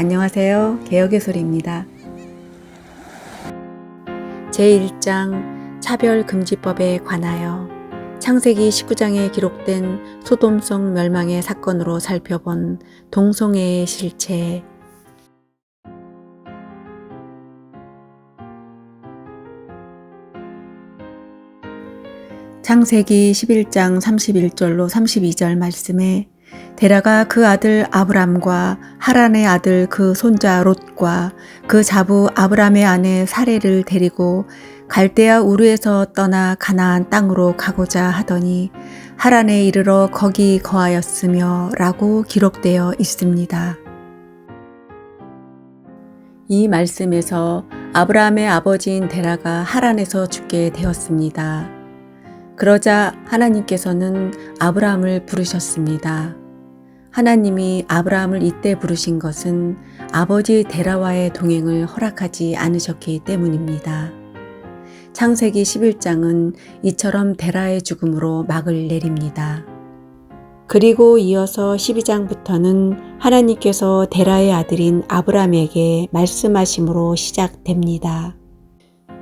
안녕하세요. 개혁의 소리입니다. 제1장 차별금지법에 관하여 창세기 19장에 기록된 소돔성 멸망의 사건으로 살펴본 동성애의 실체. 창세기 11장 31절로 32절 말씀에 데라가 그 아들 아브람과 하란의 아들 그 손자 롯과 그 자부 아브람의 아내 사레를 데리고 갈대아 우르에서 떠나 가나안 땅으로 가고자 하더니 하란에 이르러 거기 거하였으며 라고 기록되어 있습니다. 이 말씀에서 아브람의 아버지인 데라가 하란에서 죽게 되었습니다. 그러자 하나님께서는 아브람을 부르셨습니다. 하나님이 아브람을 이때 부르신 것은 아버지 데라와의 동행을 허락하지 않으셨기 때문입니다. 창세기 11장은 이처럼 데라의 죽음으로 막을 내립니다. 그리고 이어서 12장부터는 하나님께서 데라의 아들인 아브람에게 말씀하심으로 시작됩니다.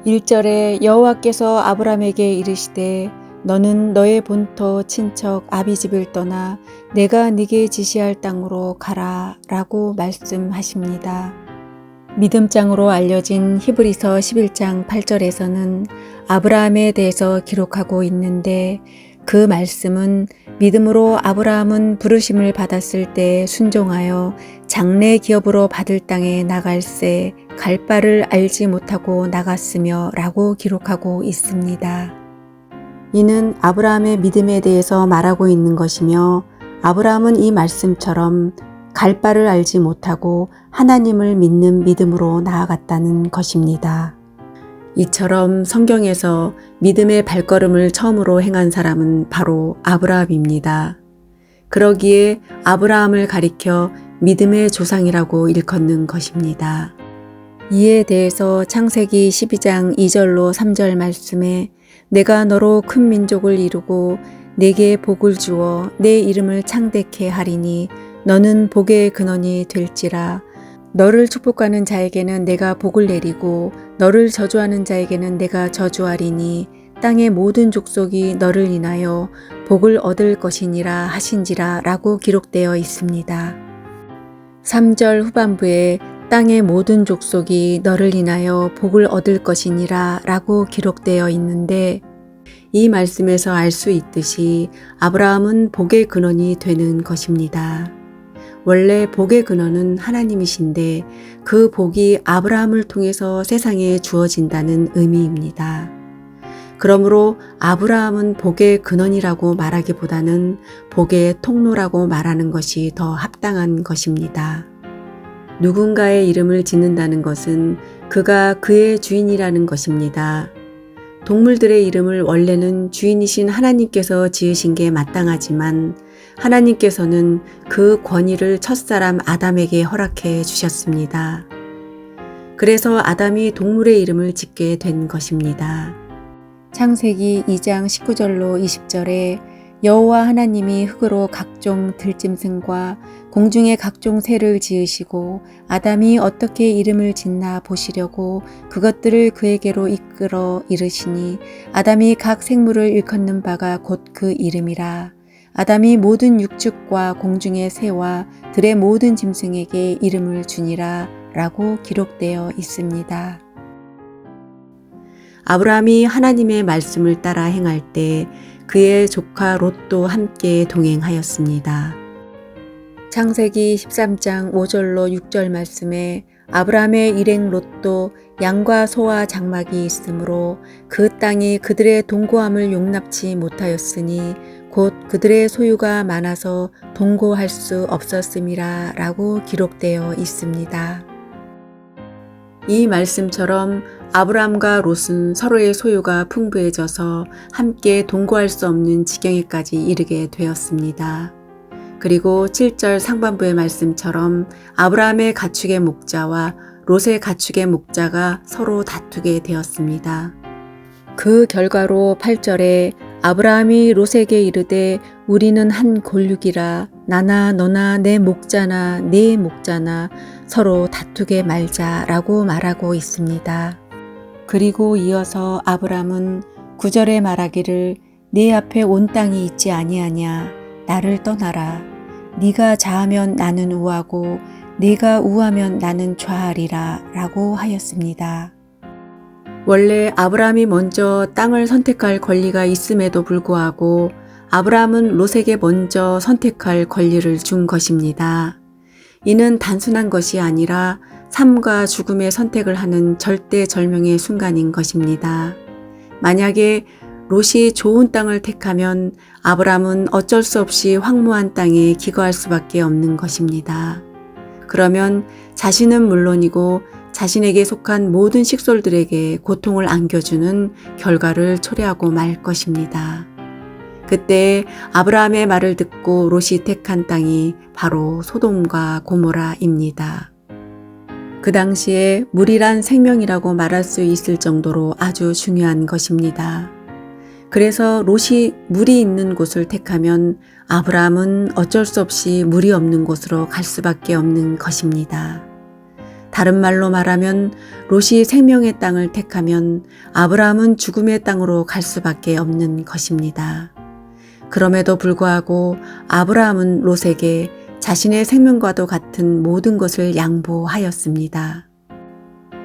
1절에 여호와께서 아브람에게 이르시되 너는 너의 본토 친척 아비집을 떠나 내가 네게 지시할 땅으로 가라 라고 말씀하십니다. 믿음장으로 알려진 히브리서 11장 8절에서는 아브라함에 대해서 기록하고 있는데 그 말씀은 믿음으로 아브라함은 부르심을 받았을 때 순종하여 장래 기업으로 받을 땅에 나갈새 갈 바를 알지 못하고 나갔으며 라고 기록하고 있습니다. 이는 아브라함의 믿음에 대해서 말하고 있는 것이며 아브라함은 이 말씀처럼 갈 바를 알지 못하고 하나님을 믿는 믿음으로 나아갔다는 것입니다. 이처럼 성경에서 믿음의 발걸음을 처음으로 행한 사람은 바로 아브라함입니다. 그러기에 아브라함을 가리켜 믿음의 조상이라고 일컫는 것입니다. 이에 대해서 창세기 12장 2절로 3절 말씀에 내가 너로 큰 민족을 이루고 내게 복을 주어 내 이름을 창대케 하리니 너는 복의 근원이 될지라. 너를 축복하는 자에게는 내가 복을 내리고 너를 저주하는 자에게는 내가 저주하리니 땅의 모든 족속이 너를 인하여 복을 얻을 것이니라 하신지라 라고 기록되어 있습니다. 3절 후반부에 땅의 모든 족속이 너를 인하여 복을 얻을 것이니라 라고 기록되어 있는데 이 말씀에서 알 수 있듯이 아브라함은 복의 근원이 되는 것입니다. 원래 복의 근원은 하나님이신데 그 복이 아브라함을 통해서 세상에 주어진다는 의미입니다. 그러므로 아브라함은 복의 근원이라고 말하기보다는 복의 통로라고 말하는 것이 더 합당한 것입니다. 누군가의 이름을 짓는다는 것은 그가 그의 주인이라는 것입니다. 동물들의 이름을 원래는 주인이신 하나님께서 지으신 게 마땅하지만 하나님께서는 그 권위를 첫사람 아담에게 허락해 주셨습니다. 그래서 아담이 동물의 이름을 짓게 된 것입니다. 창세기 2장 19절로 20절에 여호와 하나님이 흙으로 각종 들짐승과 공중의 각종 새를 지으시고 아담이 어떻게 이름을 짓나 보시려고 그것들을 그에게로 이끌어 이르시니 아담이 각 생물을 일컫는 바가 곧 그 이름이라. 아담이 모든 육축과 공중의 새와 들의 모든 짐승에게 이름을 주니라 라고 기록되어 있습니다. 아브라함이 하나님의 말씀을 따라 행할 때 그의 조카 롯도 함께 동행하였습니다. 창세기 13장 5절로 6절 말씀에 아브라함의 일행 롯도 양과 소와 장막이 있으므로 그 땅이 그들의 동고함을 용납치 못하였으니 곧 그들의 소유가 많아서 동고할 수 없었음이라 라고 기록되어 있습니다. 이 말씀처럼 아브람과 롯은 서로의 소유가 풍부해져서 함께 동거할 수 없는 지경에까지 이르게 되었습니다. 그리고 7절 상반부의 말씀처럼 아브라함의 가축의 목자와 롯의 가축의 목자가 서로 다투게 되었습니다. 그 결과로 8절에 아브라함이 롯에게 이르되 우리는 한 골육이라 나나 너나 내 목자나 네 목자나 서로 다투게 말자라고 말하고 있습니다. 그리고 이어서 아브라함은 9절에 말하기를 네 앞에 온 땅이 있지 아니하냐 나를 떠나라 네가 좌하면 나는 우하고 네가 우하면 나는 좌하리라 라고 하였습니다. 원래 아브라함이 먼저 땅을 선택할 권리가 있음에도 불구하고 아브라함은 롯에게 먼저 선택할 권리를 준 것입니다. 이는 단순한 것이 아니라 삶과 죽음의 선택을 하는 절대절명의 순간인 것입니다. 만약에 롯이 좋은 땅을 택하면 아브라함은 어쩔 수 없이 황무한 땅에 기거할 수밖에 없는 것입니다. 그러면 자신은 물론이고 자신에게 속한 모든 식솔들에게 고통을 안겨주는 결과를 초래하고 말 것입니다. 그때 아브라함의 말을 듣고 롯이 택한 땅이 바로 소돔과 고모라입니다. 그 당시에 물이란 생명이라고 말할 수 있을 정도로 아주 중요한 것입니다. 그래서 롯이 물이 있는 곳을 택하면 아브라함은 어쩔 수 없이 물이 없는 곳으로 갈 수밖에 없는 것입니다. 다른 말로 말하면 롯이 생명의 땅을 택하면 아브라함은 죽음의 땅으로 갈 수밖에 없는 것입니다. 그럼에도 불구하고 아브라함은 롯에게 자신의 생명과도 같은 모든 것을 양보하였습니다.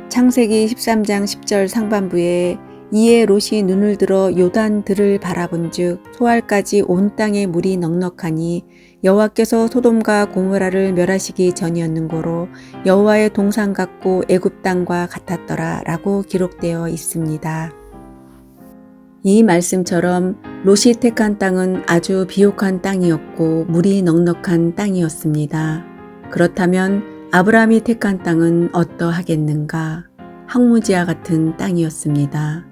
창세기 13장 10절 상반부에 이에 롯이 눈을 들어 요단 들을 바라본즉 소알까지 온 땅에 물이 넉넉하니 여호와께서 소돔과 고모라를 멸하시기 전이었는고로 여호와의 동상 같고 애굽 땅과 같았더라 라고 기록되어 있습니다. 이 말씀처럼 롯이 택한 땅은 아주 비옥한 땅이었고 물이 넉넉한 땅이었습니다. 그렇다면 아브라함이 택한 땅은 어떠하겠는가? 황무지와 같은 땅이었습니다.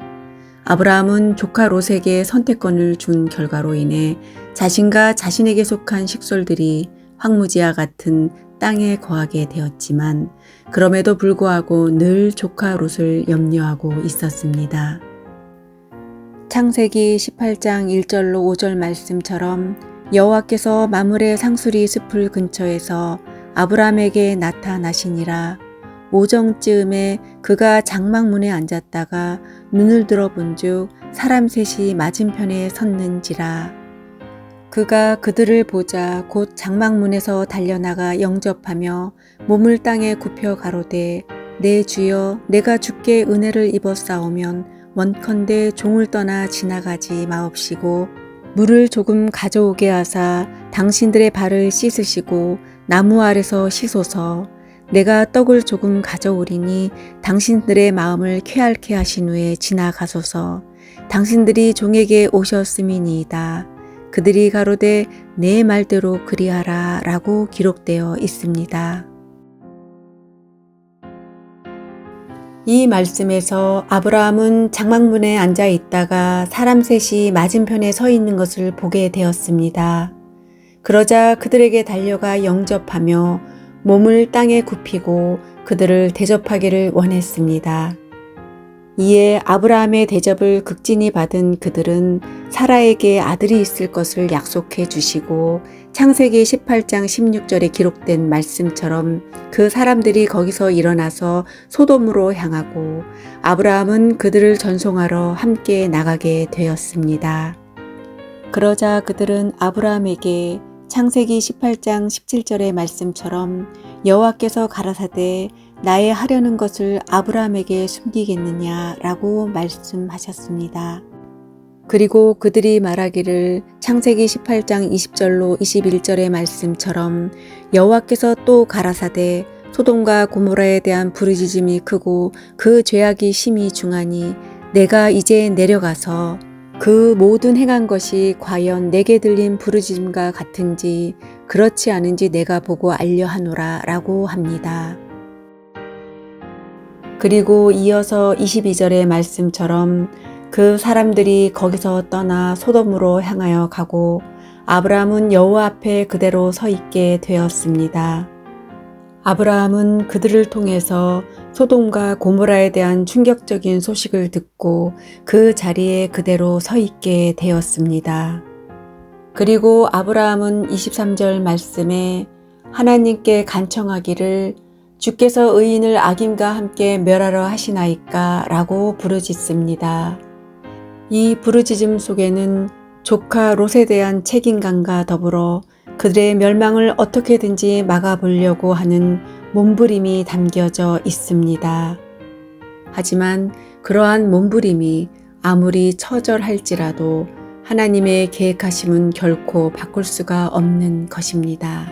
아브라함은 조카 롯에게 선택권을 준 결과로 인해 자신과 자신에게 속한 식솔들이 황무지와 같은 땅에 거하게 되었지만 그럼에도 불구하고 늘 조카 롯을 염려하고 있었습니다. 창세기 18장 1절로 5절 말씀처럼 여호와께서 마므레 상수리 숲을 근처에서 아브라함에게 나타나시니라. 오정쯤에 그가 장막문에 앉았다가 눈을 들어본즉 사람 셋이 맞은편에 섰는지라. 그가 그들을 보자 곧 장막문에서 달려나가 영접하며 몸을 땅에 굽혀 가로되 내 주여 내가 주께 은혜를 입었사오면 원컨대 종을 떠나 지나가지 마옵시고 물을 조금 가져오게 하사 당신들의 발을 씻으시고 나무 아래서 씻소서. 내가 떡을 조금 가져오리니 당신들의 마음을 쾌활케 하신 후에 지나가소서. 당신들이 종에게 오셨음이니이다. 그들이 가로되 내 말대로 그리하라 라고 기록되어 있습니다. 이 말씀에서 아브라함은 장막문에 앉아 있다가 사람 셋이 맞은편에 서 있는 것을 보게 되었습니다. 그러자 그들에게 달려가 영접하며 몸을 땅에 굽히고 그들을 대접하기를 원했습니다. 이에 아브라함의 대접을 극진히 받은 그들은 사라에게 아들이 있을 것을 약속해 주시고 창세기 18장 16절에 기록된 말씀처럼 그 사람들이 거기서 일어나서 소돔으로 향하고 아브라함은 그들을 전송하러 함께 나가게 되었습니다. 그러자 그들은 아브라함에게 창세기 18장 17절의 말씀처럼 여호와께서 가라사대 나의 하려는 것을 아브라함에게 숨기겠느냐라고 말씀하셨습니다. 그리고 그들이 말하기를 창세기 18장 20절로 21절의 말씀처럼 여호와께서 또 가라사대 소돔과 고모라에 대한 부르짖음이 크고 그 죄악이 심히 중하니 내가 이제 내려가서 그 모든 행한 것이 과연 내게 들린 부르짖음과 같은지 그렇지 않은지 내가 보고 알려하노라 라고 합니다. 그리고 이어서 22절의 말씀처럼 그 사람들이 거기서 떠나 소돔으로 향하여 가고 아브라함은 여호와 앞에 그대로 서 있게 되었습니다. 아브라함은 그들을 통해서 소돔과 고모라에 대한 충격적인 소식을 듣고 그 자리에 그대로 서 있게 되었습니다. 그리고 아브라함은 23절 말씀에 하나님께 간청하기를 주께서 의인을 악인과 함께 멸하러 하시나이까 라고 부르짖습니다. 이 부르짖음 속에는 조카 롯에 대한 책임감과 더불어 그들의 멸망을 어떻게든지 막아보려고 하는 몸부림이 담겨져 있습니다. 하지만 그러한 몸부림이 아무리 처절할지라도 하나님의 계획하심은 결코 바꿀 수가 없는 것입니다.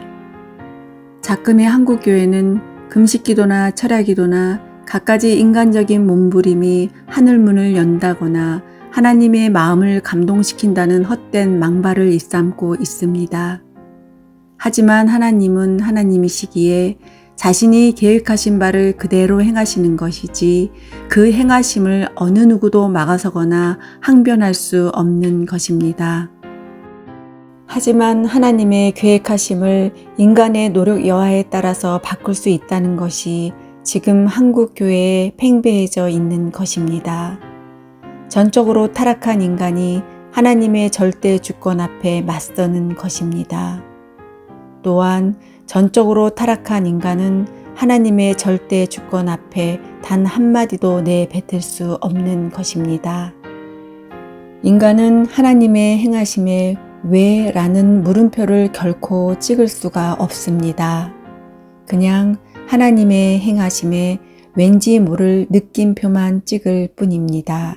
작금의 한국교회는 금식기도나 철야기도나 갖가지 인간적인 몸부림이 하늘문을 연다거나 하나님의 마음을 감동시킨다는 헛된 망발을 일삼고 있습니다. 하지만 하나님은 하나님이시기에 자신이 계획하신 바를 그대로 행하시는 것이지 그 행하심을 어느 누구도 막아서거나 항변할 수 없는 것입니다. 하지만 하나님의 계획하심을 인간의 노력 여하에 따라서 바꿀 수 있다는 것이 지금 한국 교회에 팽배해져 있는 것입니다. 전적으로 타락한 인간이 하나님의 절대 주권 앞에 맞서는 것입니다. 또한 전적으로 타락한 인간은 하나님의 절대 주권 앞에 단 한마디도 내뱉을 수 없는 것입니다. 인간은 하나님의 행하심에 왜? 라는 물음표를 결코 찍을 수가 없습니다. 그냥 하나님의 행하심에 왠지 모를 느낌표만 찍을 뿐입니다.